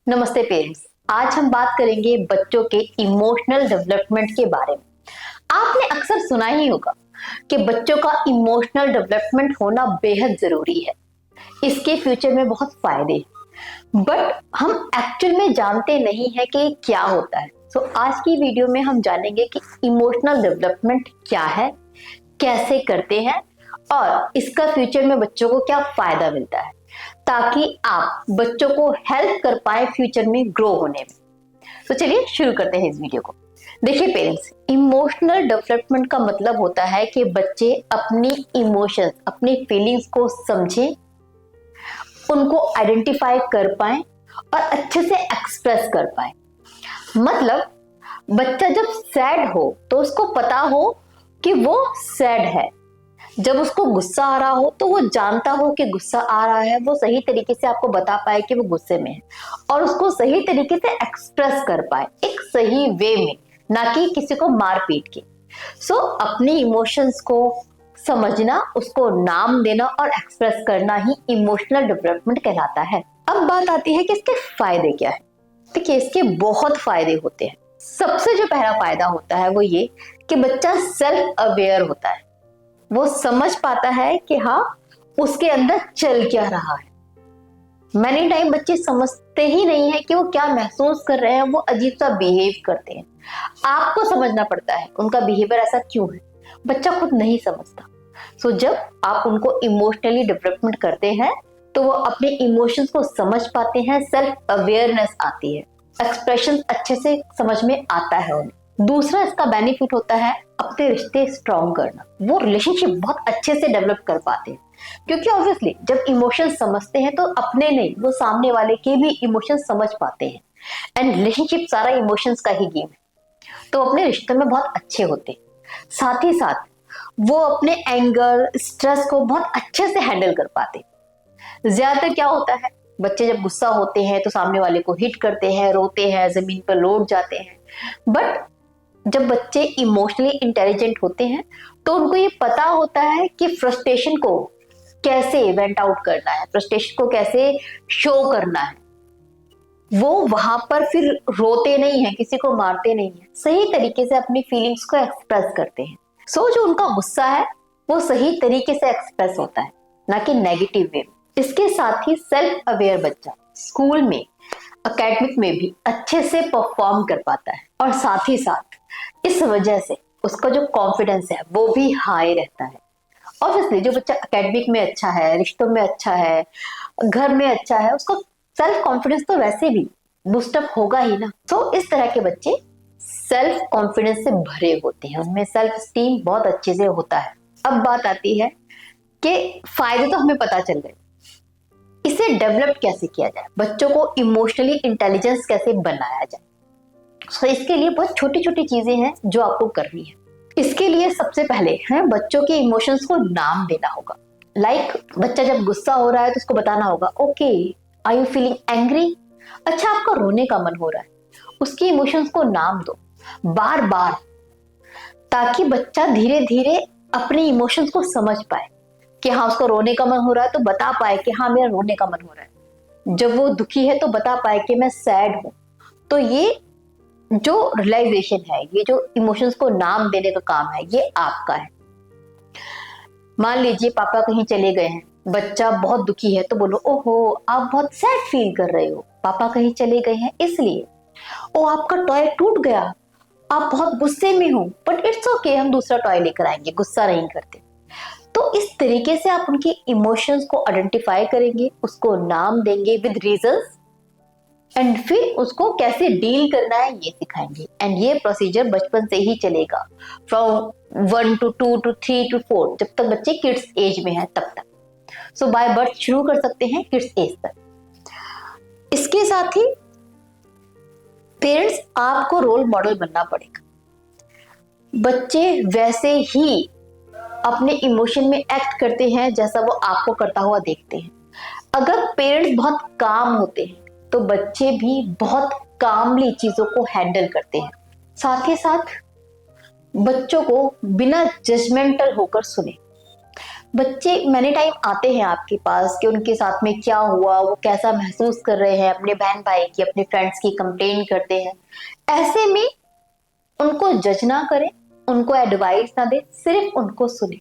नमस्ते पेरेंट्स। आज हम बात करेंगे बच्चों के इमोशनल डेवलपमेंट के बारे में। आपने अक्सर सुना ही होगा कि बच्चों का इमोशनल डेवलपमेंट होना बेहद जरूरी है। इसके फ्यूचर में बहुत फायदे हैं, बट हम एक्चुअल में जानते नहीं है कि क्या होता है। आज की वीडियो में हम जानेंगे कि इमोशनल डेवलपमेंट क्या है, कैसे करते हैं और इसका फ्यूचर में बच्चों को क्या फायदा मिलता है, ताकि आप बच्चों को हेल्प कर पाए फ्यूचर में ग्रो होने में। चलिए शुरू करते हैं इस वीडियो को। देखिए पेरेंट्स, इमोशनल डेवलपमेंट का मतलब होता है कि बच्चे अपनी इमोशंस, अपनी फीलिंग्स को समझें, उनको आइडेंटिफाई कर पाए और अच्छे से एक्सप्रेस कर पाए। मतलब बच्चा जब सैड हो तो उसको पता हो कि वो सैड है। जब उसको गुस्सा आ रहा हो तो वो जानता हो कि गुस्सा आ रहा है, वो सही तरीके से आपको बता पाए कि वो गुस्से में है और उसको सही तरीके से एक्सप्रेस कर पाए एक सही वे में, ना कि किसी को मार पीट के। अपनी इमोशंस को समझना, उसको नाम देना और एक्सप्रेस करना ही इमोशनल डेवलपमेंट कहलाता है। अब बात आती है कि इसके फायदे क्या है। देखिए, इसके बहुत फायदे होते हैं। सबसे जो पहला फायदा होता है वो ये कि बच्चा सेल्फ अवेयर होता है। वो समझ पाता है कि हाँ, उसके अंदर चल क्या रहा है। मैनी टाइम बच्चे समझते ही नहीं है कि वो क्या महसूस कर रहे हैं, वो अजीब सा बिहेव करते हैं। आपको समझना पड़ता है उनका बिहेवियर ऐसा क्यों है, बच्चा खुद नहीं समझता। जब आप उनको इमोशनली डेवलपमेंट करते हैं तो वो अपने इमोशंस को समझ पाते हैं, सेल्फ अवेयरनेस आती है, एक्सप्रेशन अच्छे से समझ में आता है उन्हें। दूसरा इसका बेनिफिट होता है अपने रिश्ते स्ट्रॉन्ग करना। वो रिलेशनशिप बहुत अच्छे से डेवलप कर पाते हैं, क्योंकि ऑब्वियसली जब इमोशन समझते हैं तो अपने नहीं, वो सामने वाले के भी इमोशन समझ पाते हैं। एंड रिलेशनशिप सारा इमोशंस का ही गेम है, तो अपने रिश्ते में बहुत अच्छे होते हैं। साथ ही साथ वो अपने एंगर, स्ट्रेस को बहुत अच्छे से हैंडल कर पाते हैं। ज्यादातर क्या होता है, बच्चे जब गुस्सा होते हैं तो सामने वाले को हिट करते हैं, रोते हैं, जमीन पर लौट जाते हैं। बट जब बच्चे इमोशनली इंटेलिजेंट होते हैं तो उनको ये पता होता है कि फ्रस्ट्रेशन को कैसे वेंट आउट करना है, फ्रस्ट्रेशन को कैसे शो करना है। वो वहां पर फिर रोते नहीं है, किसी को मारते नहीं है, सही तरीके से अपनी फीलिंग्स को एक्सप्रेस करते हैं। जो उनका गुस्सा है वो सही तरीके से एक्सप्रेस होता है, ना कि नेगेटिव वे में। इसके साथ ही सेल्फ अवेयर बच्चा स्कूल में, एकेडमिक में भी अच्छे से परफॉर्म कर पाता है और साथ ही साथ इस वजह से उसका जो कॉन्फिडेंस है वो भी हाई रहता है। ऑब्वियसली जो बच्चा एकेडमिक में अच्छा है, रिश्तों में अच्छा है, घर में अच्छा है, उसका सेल्फ कॉन्फिडेंस तो वैसे भी बूस्टअप होगा ही ना। इस तरह के बच्चे सेल्फ कॉन्फिडेंस से भरे होते हैं, उनमें सेल्फ स्टीम बहुत अच्छे से होता है। अब बात आती है कि फायदे तो हमें पता चल गए, इसे डेवलप कैसे किया जाए, बच्चों को इमोशनली इंटेलिजेंस कैसे बनाया जाए। इसके लिए बहुत छोटी छोटी चीजें हैं जो आपको करनी है। इसके लिए सबसे पहले है बच्चों के इमोशंस को नाम देना होगा। बच्चा जब गुस्सा हो रहा है तो उसको बताना होगा, okay, are you feeling angry. अच्छा, आपका रोने का मन हो रहा है, उसके इमोशंस को नाम दो बार बार, ताकि बच्चा धीरे धीरे अपने इमोशंस को समझ पाए कि हाँ, उसको रोने का मन हो रहा है तो बता पाए कि हाँ, मेरा रोने का मन हो रहा है। जब वो दुखी है तो बता पाए कि मैं सैड हूं। तो ये जो रियलाइजेशन है, ये जो इमोशंस को नाम देने का काम है, ये आपका है। मान लीजिए पापा कहीं चले गए हैं, बच्चा बहुत दुखी है तो बोलो, ओहो, आप बहुत सैड फील कर रहे हो, पापा कहीं चले गए हैं इसलिए। ओ, आपका टॉय टूट गया, आप बहुत गुस्से में हो, बट इट्स ओके, हम दूसरा टॉय लेकर आएंगे, गुस्सा नहीं करते। तो इस तरीके से आप उनके इमोशंस को आइडेंटिफाई करेंगे, उसको नाम देंगे विद रीजंस, एंड फिर उसको कैसे डील करना है ये सिखाएंगे। एंड ये प्रोसीजर बचपन से ही चलेगा, फ्रॉम 1 to 2 to 3 to 4, जब तक बच्चे किड्स एज में है तब तक। बाय बर्थ शुरू कर सकते हैं किड्स एज तक। इसके साथ ही पेरेंट्स, आपको रोल मॉडल बनना पड़ेगा। बच्चे वैसे ही अपने इमोशन में एक्ट करते हैं जैसा वो आपको करता हुआ देखते हैं। अगर पेरेंट्स बहुत काम होते हैं तो बच्चे भी बहुत कामली चीजों को हैंडल करते हैं। साथ ही साथ बच्चों को बिना जजमेंटल होकर सुने। बच्चे मैनी टाइम आते हैं आपके पास कि उनके साथ में क्या हुआ, वो कैसा महसूस कर रहे हैं, अपने बहन भाई की, अपने फ्रेंड्स की कंप्लेन करते हैं। ऐसे में उनको जज ना करें, उनको एडवाइस ना दें, सिर्फ उनको सुने।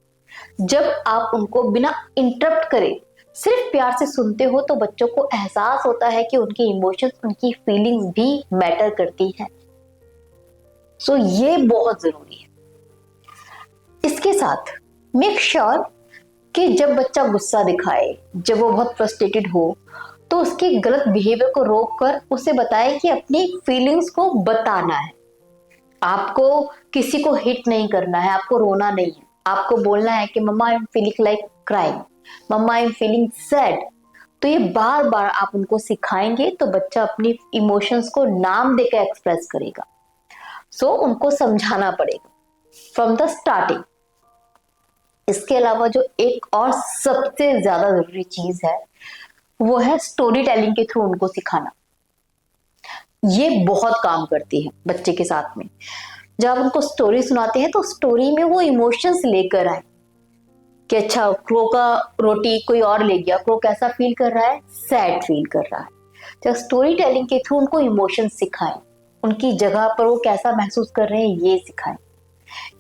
जब आप उनको बिना इंटरप्ट करे सिर्फ प्यार से सुनते हो तो बच्चों को एहसास होता है कि उनके इमोशंस, उनकी फीलिंग्स भी मैटर करती है। सो ये बहुत जरूरी है। इसके साथ मेक श्योर कि जब बच्चा गुस्सा दिखाए, जब वो बहुत फ्रस्ट्रेटेड हो, तो उसके गलत बिहेवियर को रोक कर उसे बताए कि अपनी फीलिंग्स को बताना है। आपको किसी को हिट नहीं करना है, आपको रोना नहीं है, आपको बोलना है कि mamma I am feeling like crying, mamma I am feeling sad. तो ये बार बार आप उनको सिखाएंगे तो बच्चा अपनी इमोशंस को नाम देकर एक्सप्रेस करेगा। सो उनको समझाना पड़ेगा फ्रॉम द स्टार्टिंग। इसके अलावा जो एक और सबसे ज्यादा जरूरी चीज है वो है स्टोरी टेलिंग के थ्रू उनको सिखाना। ये बहुत काम करती है बच्चे के साथ में। जब आप उनको स्टोरी सुनाते हैं तो स्टोरी में वो इमोशंस लेकर आए कि अच्छा क्रो का रोटी कोई और ले गया, क्रो कैसा फील कर रहा है, सैड फील कर रहा है। जब स्टोरी टेलिंग के थ्रू उनको इमोशंस सिखाएं, उनकी जगह पर वो कैसा महसूस कर रहे हैं ये सिखाएं।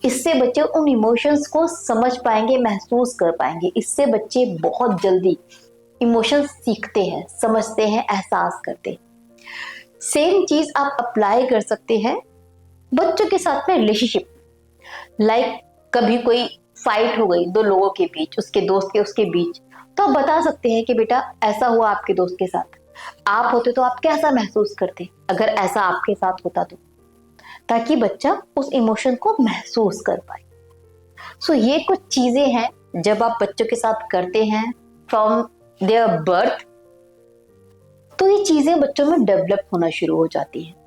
इससे बच्चे उन इमोशंस को समझ पाएंगे, महसूस कर पाएंगे। इससे बच्चे बहुत जल्दी इमोशंस सीखते हैं, समझते हैं, एहसास करते हैं। सेम चीज आप अप्लाई कर सकते हैं बच्चों के साथ में रिलेशनशिप। लाइक कभी कोई फाइट हो गई दो लोगों के बीच, उसके दोस्त के उसके बीच, तो आप बता सकते हैं कि बेटा ऐसा हुआ आपके दोस्त के साथ, आप होते तो आप कैसा महसूस करते अगर ऐसा आपके साथ होता तो, ताकि बच्चा उस इमोशन को महसूस कर पाए। सो ये कुछ चीजें हैं जब आप बच्चों के साथ करते हैं फ्रॉम देयर बर्थ, तो ये चीजें बच्चों में डेवलप होना शुरू हो जाती है।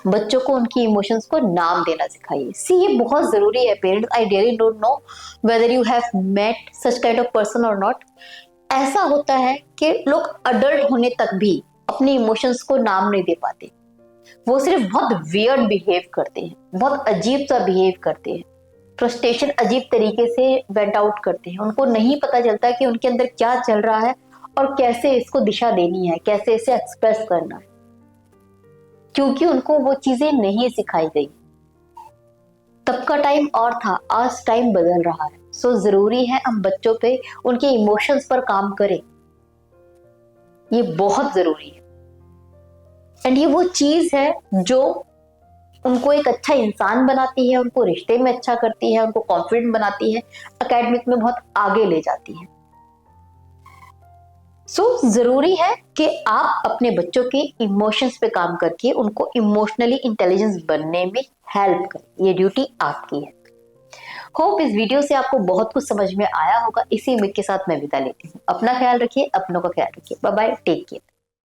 बच्चों को उनकी इमोशंस को नाम देना सिखाइए। सी ये बहुत जरूरी है parents. I really don't know whether you have met such kind of person और नॉट। ऐसा होता है कि लोग अडल्ट होने तक भी अपने इमोशंस को नाम नहीं दे पाते। वो सिर्फ बहुत वियर्ड बिहेव करते हैं, बहुत अजीब सा बिहेव करते हैं, फ्रस्ट्रेशन अजीब तरीके से वेंट आउट करते हैं। उनको नहीं पता चलता कि उनके अंदर क्या चल रहा है और कैसे इसको दिशा देनी है, कैसे इसे एक्सप्रेस करना है, क्योंकि उनको वो चीजें नहीं सिखाई गई। तब का टाइम और था, आज टाइम बदल रहा है। सो जरूरी है हम बच्चों पे उनके इमोशंस पर काम करें। ये बहुत जरूरी है। एंड ये वो चीज है जो उनको एक अच्छा इंसान बनाती है, उनको रिश्ते में अच्छा करती है, उनको कॉन्फिडेंट बनाती है, एकेडमिक में बहुत आगे ले जाती है। जरूरी है कि आप अपने बच्चों के इमोशंस पे काम करके उनको इमोशनली इंटेलिजेंस बनने में हेल्प करें। ये ड्यूटी आपकी है। होप इस वीडियो से आपको बहुत कुछ समझ में आया होगा। इसी उम्मीद के साथ मैं विदा लेती हूँ। अपना ख्याल रखिए, अपनों का ख्याल रखिए। Bye bye, take care.